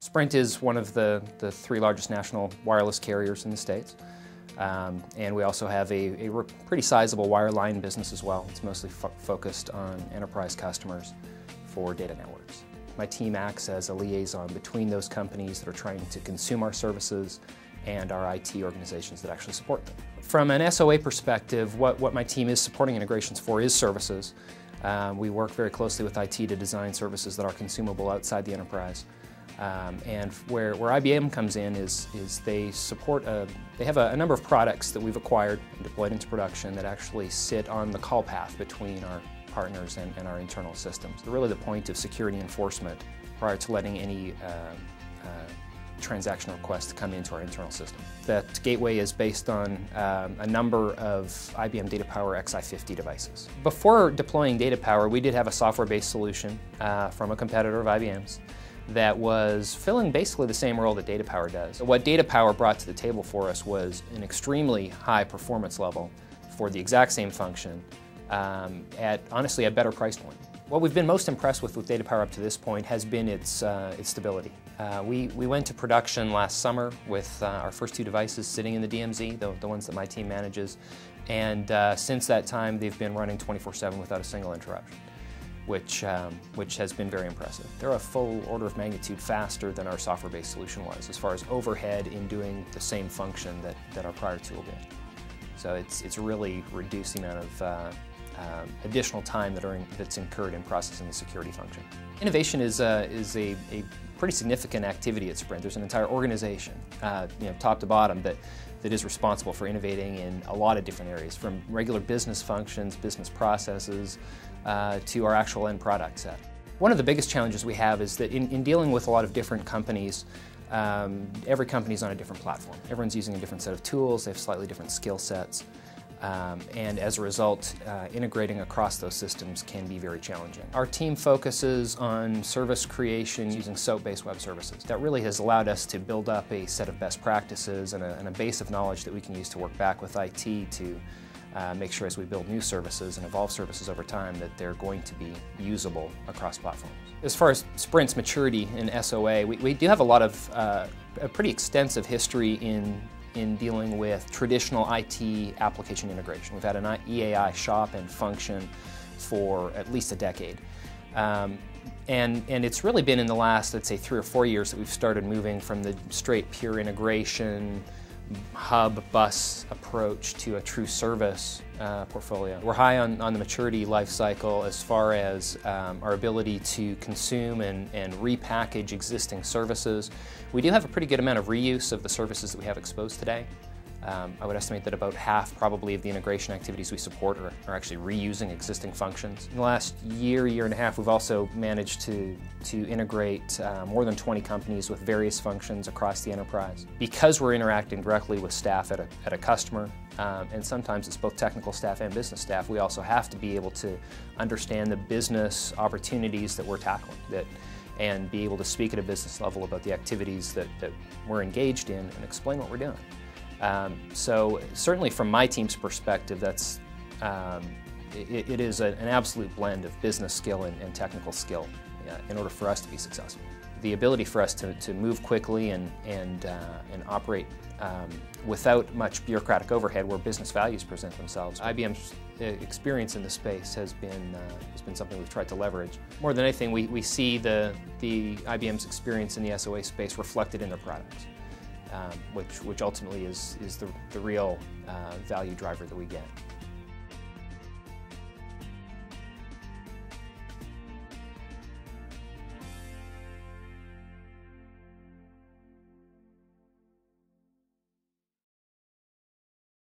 Sprint is one of the three largest national wireless carriers in the States. And we also have a pretty sizable wireline business as well. It's mostly focused on enterprise customers for data networks. My team acts as a liaison between those companies that are trying to consume our services and our IT organizations that actually support them. From an SOA perspective, what my team is supporting integrations for is services. We work very closely with IT to design services that are consumable outside the enterprise. And where IBM comes in is they support they have a number of products that we've acquired and deployed into production that actually sit on the call path between our partners and our internal systems. They're really the point of security enforcement prior to letting any transaction requests come into our internal system. That gateway is based on a number of IBM DataPower Xi50 devices. Before deploying DataPower, we did have a software-based solution from a competitor of IBM's that was filling basically the same role that DataPower does. What DataPower brought to the table for us was an extremely high performance level for the exact same function at honestly a better price point. What we've been most impressed with DataPower up to this point has been its stability. We went to production last summer with our first two devices sitting in the DMZ, the ones that my team manages, and since that time they've been running 24/7 without a single interruption. Which has been very impressive. They're a full order of magnitude faster than our software-based solution was as far as overhead in doing the same function that our prior tool did. So it's really reduced the amount of additional time that's incurred in processing the security function. Innovation is a pretty significant activity at Sprint. There's an entire organization, top to bottom, that is responsible for innovating in a lot of different areas, from regular business functions, business processes, to our actual end product set. One of the biggest challenges we have is that in dealing with a lot of different companies, every company's on a different platform. Everyone's using a different set of tools, they have slightly different skill sets, and as a result, integrating across those systems can be very challenging. Our team focuses on service creation using SOA-based web services. That really has allowed us to build up a set of best practices and a base of knowledge that we can use to work back with IT to make sure as we build new services and evolve services over time that they're going to be usable across platforms. As far as Sprint's maturity in SOA, we do have a lot of a pretty extensive history in dealing with traditional IT application integration. We've had an EAI shop and function for at least a decade. And it's really been in the last, let's say, 3 or 4 years that we've started moving from the straight pure integration hub bus approach to a true service portfolio. We're high on the maturity life cycle as far as our ability to consume and repackage existing services. We do have a pretty good amount of reuse of the services that we have exposed today. I would estimate that about half probably of the integration activities we support are actually reusing existing functions. In the last year and a half, we've also managed to integrate more than 20 companies with various functions across the enterprise. Because we're interacting directly with staff at a customer, and sometimes it's both technical staff and business staff, we also have to be able to understand the business opportunities that we're tackling, and be able to speak at a business level about the activities that we're engaged in and explain what we're doing. So certainly from my team's perspective, it is an absolute blend of business skill and technical skill in order for us to be successful. The ability for us to move quickly and operate without much bureaucratic overhead where business values present themselves. IBM's experience in the space has been something we've tried to leverage. More than anything, we see the IBM's experience in the SOA space reflected in their products. Which ultimately is the real value driver that we get.